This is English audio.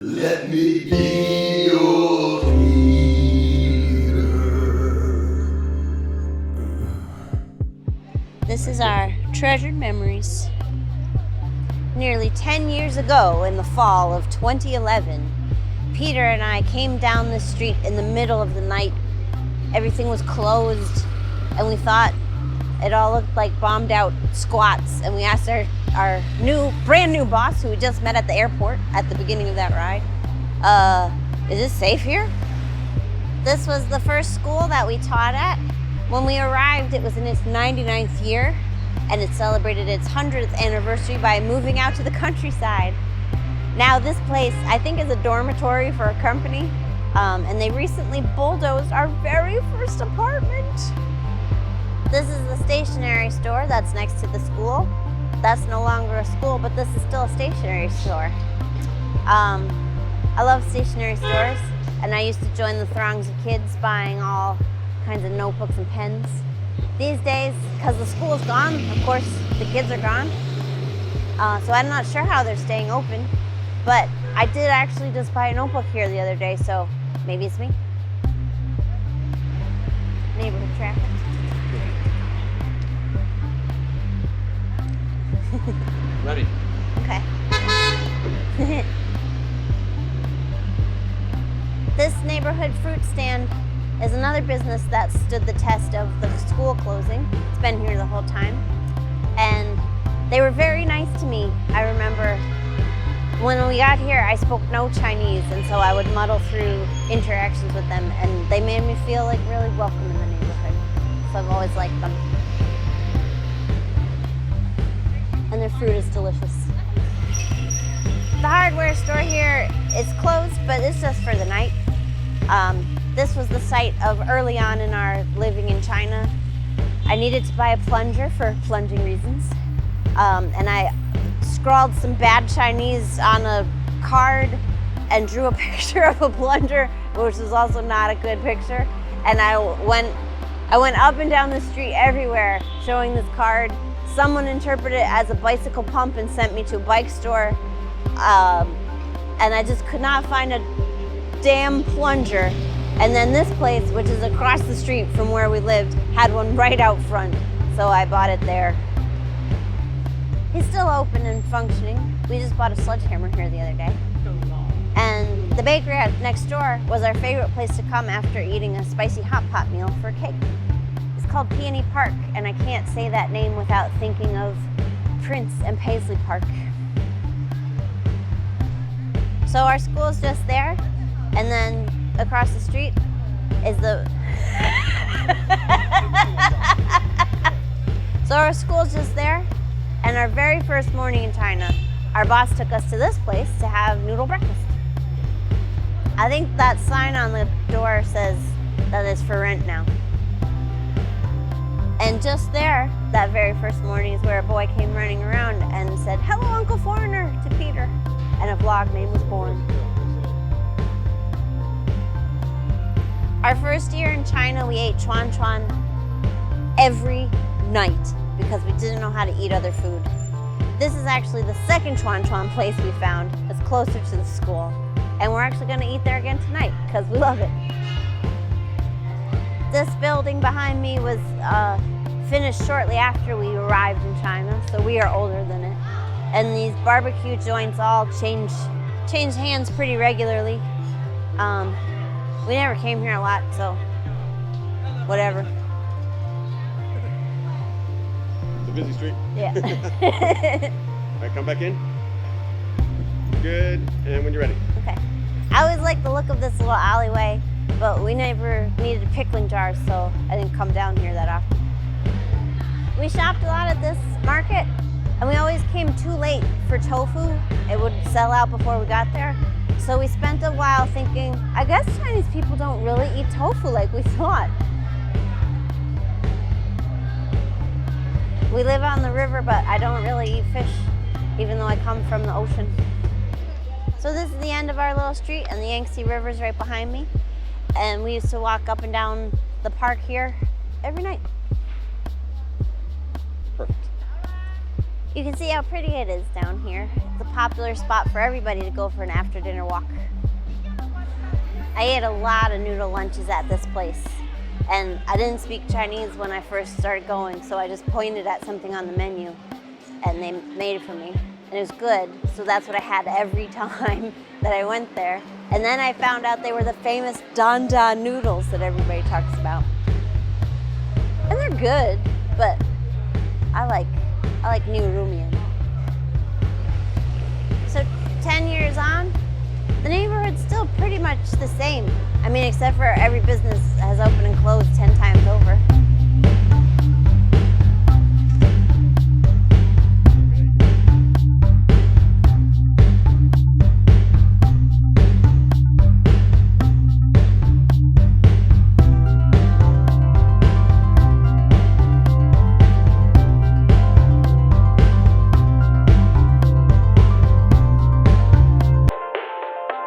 Let me be your leader. This is our treasured memories. Nearly 10 years ago, in the fall of 2011, Peter and I came down the street in the middle of the night. Everything was closed, and we thought it all looked like bombed out squats. And we asked our brand new boss, who we just met at the airport at the beginning of that ride, is it safe here? This was the first school that we taught at. When we arrived, it was in its 99th year, and it celebrated its 100th anniversary by moving out to the countryside. Now this place, I think, is a dormitory for a company, and they recently bulldozed our very first apartment. This is the stationery store that's next to the school. That's no longer a school, but this is still a stationery store. I love stationery stores, and I used to join the throngs of kids buying all kinds of notebooks and pens. These days, because the school's gone, of course, the kids are gone. So I'm not sure how they're staying open, but I did actually just buy a notebook here the other day, so maybe it's me. Neighborhood traffic. Ready. Okay. This neighborhood fruit stand is another business that stood the test of the school closing. It's been here the whole time. And they were very nice to me. I remember when we got here, I spoke no Chinese, and so I would muddle through interactions with them, and they made me feel like really welcome in the neighborhood. So I've always liked them. And their fruit is delicious. The hardware store here is closed, but it's just for the night. This was the site of early on in our living in China. I needed to buy a plunger for plunging reasons. And I scrawled some bad Chinese on a card and drew a picture of a plunger, which was also not a good picture. And I went up and down the street everywhere showing this card. Someone interpreted it as a bicycle pump and sent me to a bike store. And I just could not find a damn plunger. And then this place, which is across the street from where we lived, had one right out front. So I bought it there. He's still open and functioning. We just bought a sledgehammer here the other day. And the bakery next door was our favorite place to come after eating a spicy hot pot meal for a cake. It's called Peony Park, and I can't say that name without thinking of Prince and Paisley Park. So our school's just there, and then across the street is the... So our school's just there, and our very first morning in China, our boss took us to this place to have noodle breakfast. I think that sign on the door says that it's for rent now. And just there, that very first morning, is where a boy came running around and said, "Hello, Uncle Foreigner," to Peter, and a vlog name was born. Our first year in China, we ate chuan every night because we didn't know how to eat other food. This is actually the second chuan place we found that's closer to the school. And we're actually gonna eat there again tonight because we love it. This building behind me was finished shortly after we arrived in China, so we are older than it. And these barbecue joints all change hands pretty regularly. We never came here a lot, so whatever. It's a busy street. Yeah. All right, come back in. Good, and when you're ready. Okay. I always like the look of this little alleyway, but we never needed pickling jars, so I didn't come down here that often. We shopped a lot at this market, and we always came too late for tofu. It would sell out before we got there. So we spent a while thinking, I guess Chinese people don't really eat tofu like we thought. We live on the river, but I don't really eat fish, even though I come from the ocean. So this is the end of our little street, and the 𝗖𝗵cie River's right behind me. And we used to walk up and down the park here every night. Perfect. You can see how pretty it is down here. It's a popular spot for everybody to go for an after dinner walk. I ate a lot of noodle lunches at this place, and I didn't speak Chinese when I first started going, so I just pointed at something on the menu and they made it for me, and it was good, so that's what I had every time that I went there. And then I found out they were the famous dan dan noodles that everybody talks about. And they're good, but I like new Rumian. So 10 years on, the neighborhood's still pretty much the same. I mean, except for every business has opened and closed 10 times over.